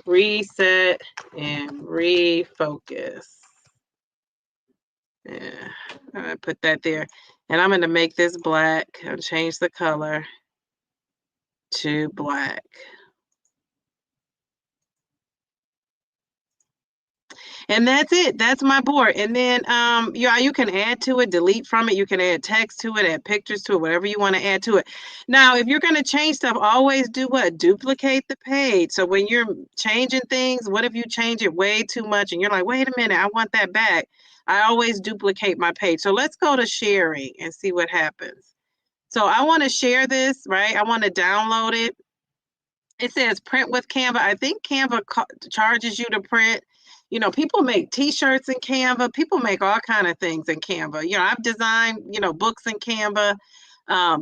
reset and refocus. Yeah, I'm going to put that there. And I'm going to make this black and change the color. to black. And that's it. That's my board. And then yeah, you can add to it, delete from it. You can add text to it, add pictures to it, whatever you want to add to it. Now, if you're going to change stuff, always do what? Duplicate the page. So when you're changing things, what if you change it way too much and you're like, wait a minute, I want that back. I always duplicate my page. So let's go to sharing and see what happens. So I want to share this, right? I want to download it. It says print with Canva. I think Canva charges you to print. You know, people make t-shirts in Canva. People make all kind of things in Canva. You know, I've designed, you know, books in Canva,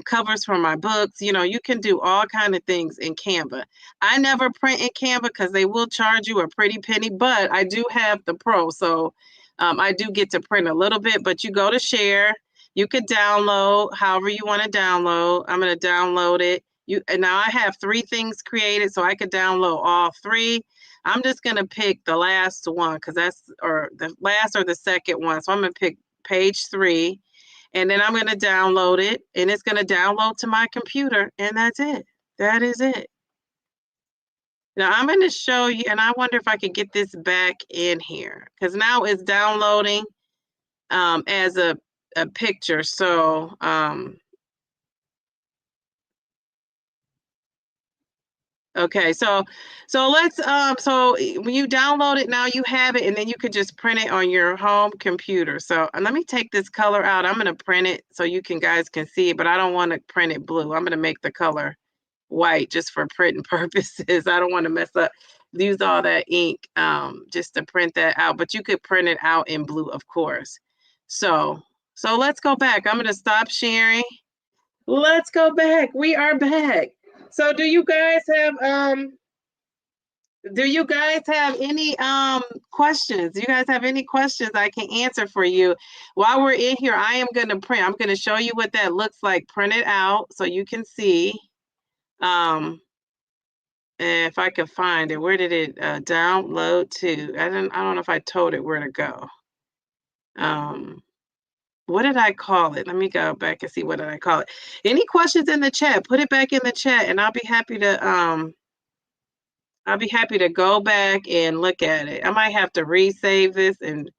covers for my books. You know, you can do all kind of things in Canva. I never print in Canva because they will charge you a pretty penny, but I do have the Pro. So I do get to print a little bit, but you go to share. You could download however you want to download. I'm going to download it. And now I have 3 things created, so I could download all 3. I'm just gonna pick the last one because that's or the last or the second one. So I'm gonna pick page 3, and then I'm gonna download it, and it's gonna download to my computer, and that's it. That is it. Now I'm gonna show you, and I wonder if I could get this back in here because now it's downloading as a picture. So okay, so let's so when you download it now you have it and then you could just print it on your home computer. So let me take this color out. I'm going to print it so you guys can see it, but I don't want to print it blue. I'm going to make the color white just for printing purposes. I don't want to mess up, use all that ink just to print that out, but you could print it out in blue, of course. So let's go back. I'm going to stop sharing. Let's go back. We are back. So do you guys have any questions? Do you guys have any questions I can answer for you? While we're in here, I am going to print. I'm going to show you what that looks like printed out so you can see. If I can find it, where did it download to? I don't know if I told it where to go. What did I call it? Let me go back and see what did I call it. Any questions in the chat? Put it back in the chat and I'll be happy to go back and look at it. I might have to resave this and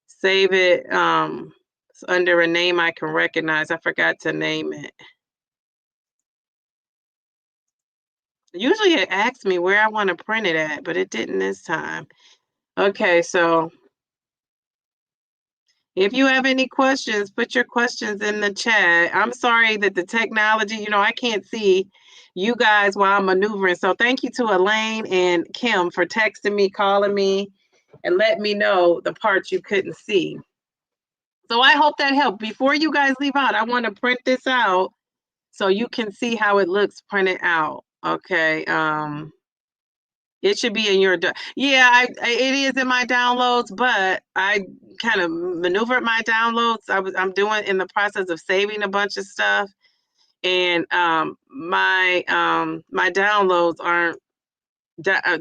save it under a name I can recognize. I forgot to name it. Usually it asks me where I want to print it at, but it didn't this time. Okay, so if you have any questions, put your questions in the chat. I'm sorry that the technology, you know, I can't see you guys while I'm maneuvering. So thank you to Elaine and Kim for texting me, calling me, and letting me know the parts you couldn't see. So I hope that helped. Before you guys leave out, I want to print this out so you can see how it looks printed out. Okay. It should be in your, yeah, it is in my downloads, but I kind of maneuvered my downloads. I'm doing in the process of saving a bunch of stuff, and my downloads aren't,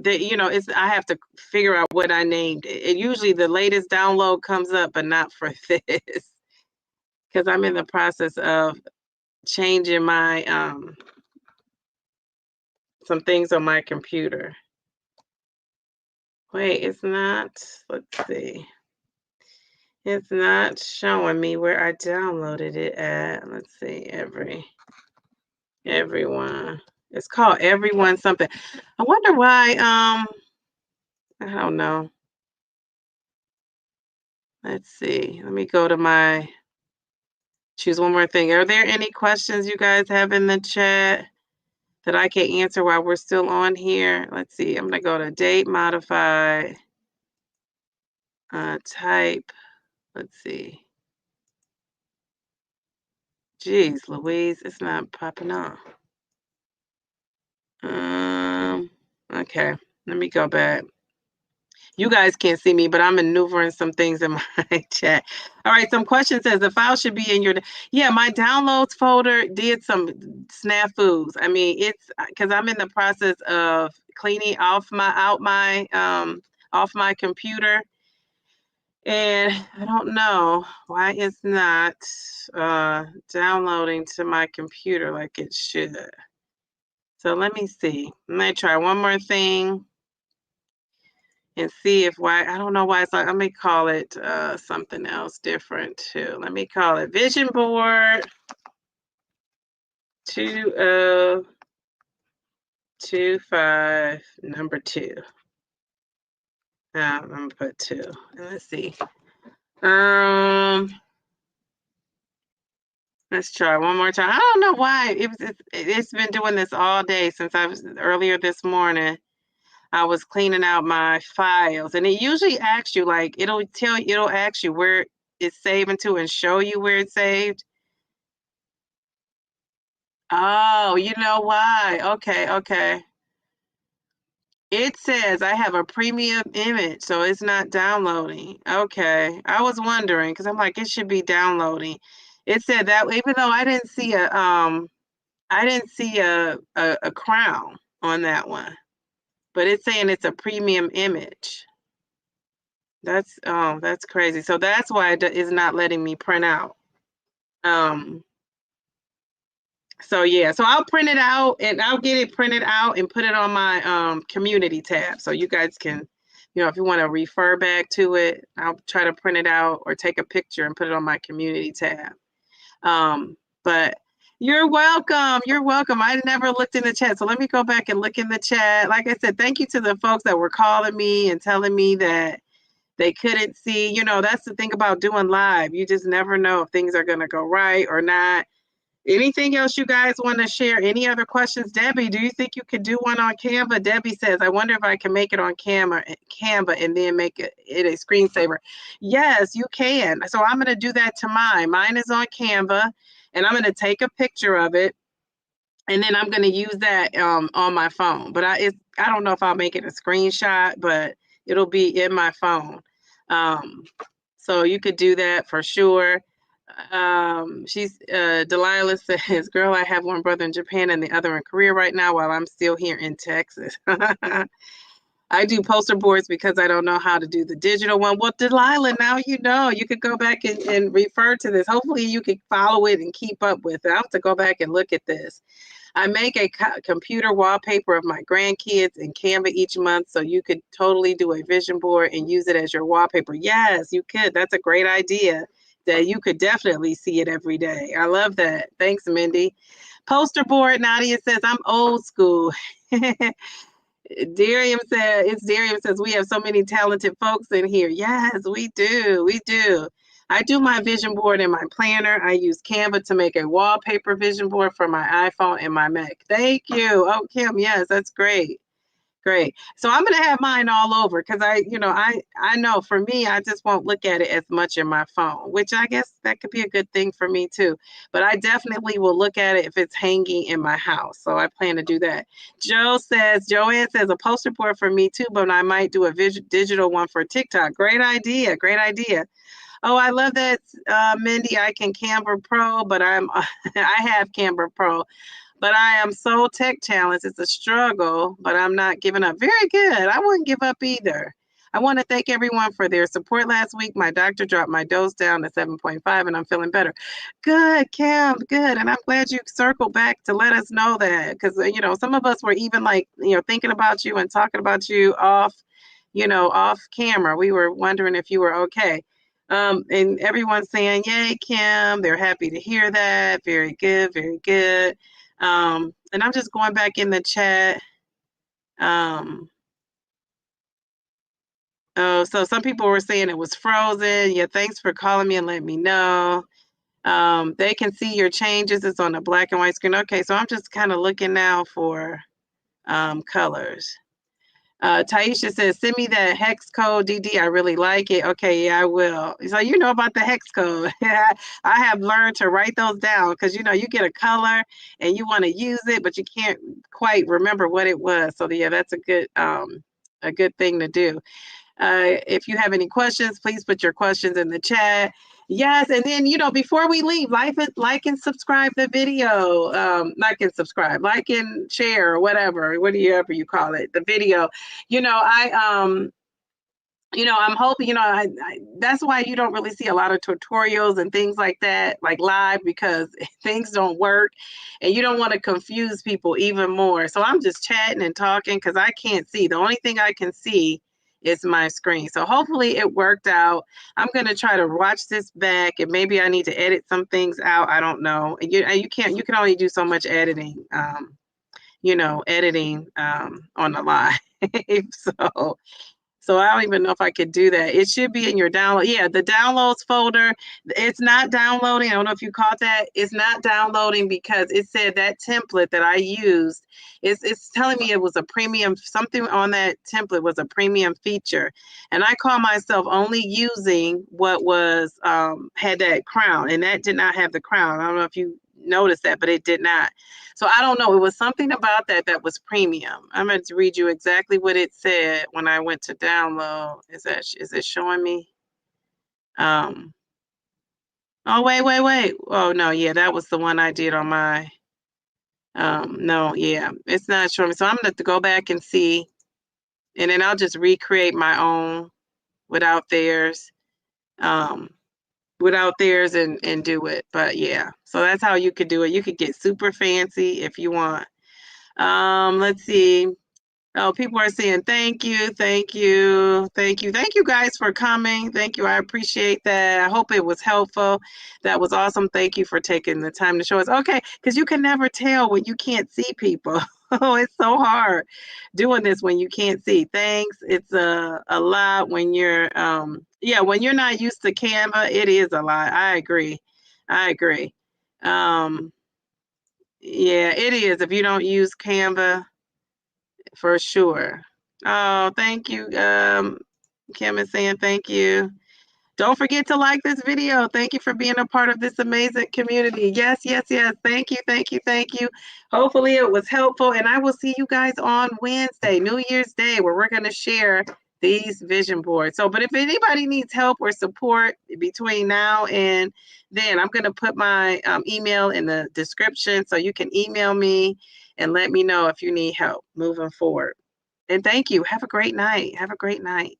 you know, I have to figure out what I named it. Usually the latest download comes up, but not for this, because I'm in the process of changing my some things on my computer. Wait, it's not. Let's see. It's not showing me where I downloaded it at. Let's see. Everyone. It's called Everyone something. I wonder why. I don't know. Let's see. Let me go to choose one more thing. Are there any questions you guys have in the chat that I can answer while we're still on here? Let's see. I'm gonna go to date modified. Type. Let's see. Geez, Louise, it's not popping up. Okay, let me go back. You guys can't see me, but I'm maneuvering some things in my chat. All right, some questions says the file should be in your, yeah, my downloads folder did some snafus. I mean, it's because I'm in the process of cleaning off my computer. And I don't know why it's not downloading to my computer like it should. So let me see. I might try one more thing and see if why, I don't know why it's like, let me call it something else different too. Let me call it Vision Board 2025 number 2. I'm gonna put 2. Let's see. Let's try one more time. I don't know why it's been doing this all day since I was earlier this morning. I was cleaning out my files, and it usually asks you, like, it'll ask you where it's saving to and show you where it's saved. Oh, you know why? Okay. It says I have a premium image, so it's not downloading. Okay. I was wondering because I'm like, it should be downloading. It said that even though I didn't see a crown on that one, but it's saying it's a premium image. That's crazy. So that's why it is not letting me print out. So yeah, so I'll print it out and I'll get it printed out and put it on my community tab. So you guys can, if you want to refer back to it, I'll try to print it out or take a picture and put it on my community tab. But you're welcome. You're welcome. I never looked in the chat. So let me go back and look in the chat. Like I said, thank you to the folks that were calling me and telling me that they couldn't see. That's the thing about doing live. You just never know if things are going to go right or not. Anything else you guys want to share? Any other questions? Debbie, do you think you could do one on Canva? Debbie says, I wonder if I can make it on Canva and then make it a screensaver. Yes, you can. So I'm going to do that to mine. Mine is on Canva, and I'm going to take a picture of it, and then I'm going to use that on my phone. But I don't know if I'll make it a screenshot, but it'll be in my phone. So you could do that for sure. Delilah says, girl, I have one brother in Japan and the other in Korea right now while I'm still here in Texas. I do poster boards because I don't know how to do the digital one. Well, Delilah, now you could go back and refer to this. Hopefully you can follow it and keep up with it. I'll have to go back and look at this. I make a computer wallpaper of my grandkids in Canva each month, so you could totally do a vision board and use it as your wallpaper. Yes, you could. That's a great idea. That you could definitely see it every day. I love that. Thanks, Mindy. Poster board, Nadia says, I'm old school. Darium says, we have so many talented folks in here. Yes, we do. We do. I do my vision board in my planner. I use Canva to make a wallpaper vision board for my iPhone and my Mac. Thank you. Oh, Kim, yes, that's great. Great. So I'm going to have mine all over because I know for me, I just won't look at it as much in my phone, which I guess that could be a good thing for me too. But I definitely will look at it if it's hanging in my house. So I plan to do that. Joanne says a poster board for me too, but I might do a digital one for TikTok. Great idea. Great idea. Oh, I love that, Mindy. I can Canva Pro, but I have Canva Pro. But I am so tech challenged. It's a struggle, but I'm not giving up. Very good. I wouldn't give up either. I want to thank everyone for their support last week. My doctor dropped my dose down to 7.5 and I'm feeling better. Good, Kim, good. And I'm glad you circled back to let us know that because, some of us were even thinking about you and talking about you off camera. We were wondering if you were okay. And everyone's saying, yay, Kim. They're happy to hear that. Very good, very good. And I'm just going back in the chat. So some people were saying it was frozen. Yeah, thanks for calling me and letting me know. They can see your changes. It's on a black and white screen. Okay, so I'm just kind of looking now for colors. Taisha says, send me that hex code, DD. I really like it. Okay, yeah, I will. So you know about the hex code. I have learned to write those down because, you get a color and you want to use it, but you can't quite remember what it was. So yeah, that's a good thing to do. If you have any questions, please put your questions in the chat. Yes, and then before we leave, like and subscribe the video. Like and subscribe, like and share, or whatever you call it, the video. you know, I'm hoping, you know, that's why you don't really see a lot of tutorials and things like that, like live, because things don't work and you don't want to confuse people even more. So I'm just chatting and talking because I can't see. The only thing I can see is my screen. So hopefully it worked out. I'm going to try to watch this back and maybe I need to edit some things out. I don't know. You can only do so much editing, you know, editing on the live. So I don't even know if I could do that. It should be in your download. Yeah, the downloads folder. It's not downloading. I don't know if you caught that. It's not downloading because it said that template that I used, it's telling me it was a premium, something on that template was a premium feature. And I call myself only using what was had that crown, and that did not have the crown. I don't know if you noticed that, but it did not. So I don't know. It was something about that was premium. I'm going to read you exactly what it said when I went to download. Is it showing me? Oh, wait. Oh, no. Yeah, that was the one I did on my, no, yeah, it's not showing me. So I'm going to have to go back and see, and then I'll just recreate my own without theirs, um, and do it. But yeah, so that's how you could do it. You could get super fancy if you want. Let's see. Oh, people are saying thank you, thank you, thank you. Thank you guys for coming. Thank you. I appreciate that. I hope it was helpful. That was awesome. Thank you for taking the time to show us. Okay, because you can never tell when you can't see people. Oh, it's so hard doing this when you can't see. Thanks. It's a lot when you're yeah, when you're not used to Canva, it is a lot. I agree. I agree. Um yeah, it is. If you don't use Canva, for sure. Oh, thank you. Kim is saying thank you. Don't forget to like this video. Thank you for being a part of this amazing community. Yes. Thank you, thank you, thank you. Hopefully it was helpful. And I will see you guys on Wednesday, New Year's Day, where we're going to share these vision boards. So, but if anybody needs help or support between now and then, I'm going to put my email in the description so you can email me and let me know if you need help moving forward. And thank you. Have a great night. Have a great night.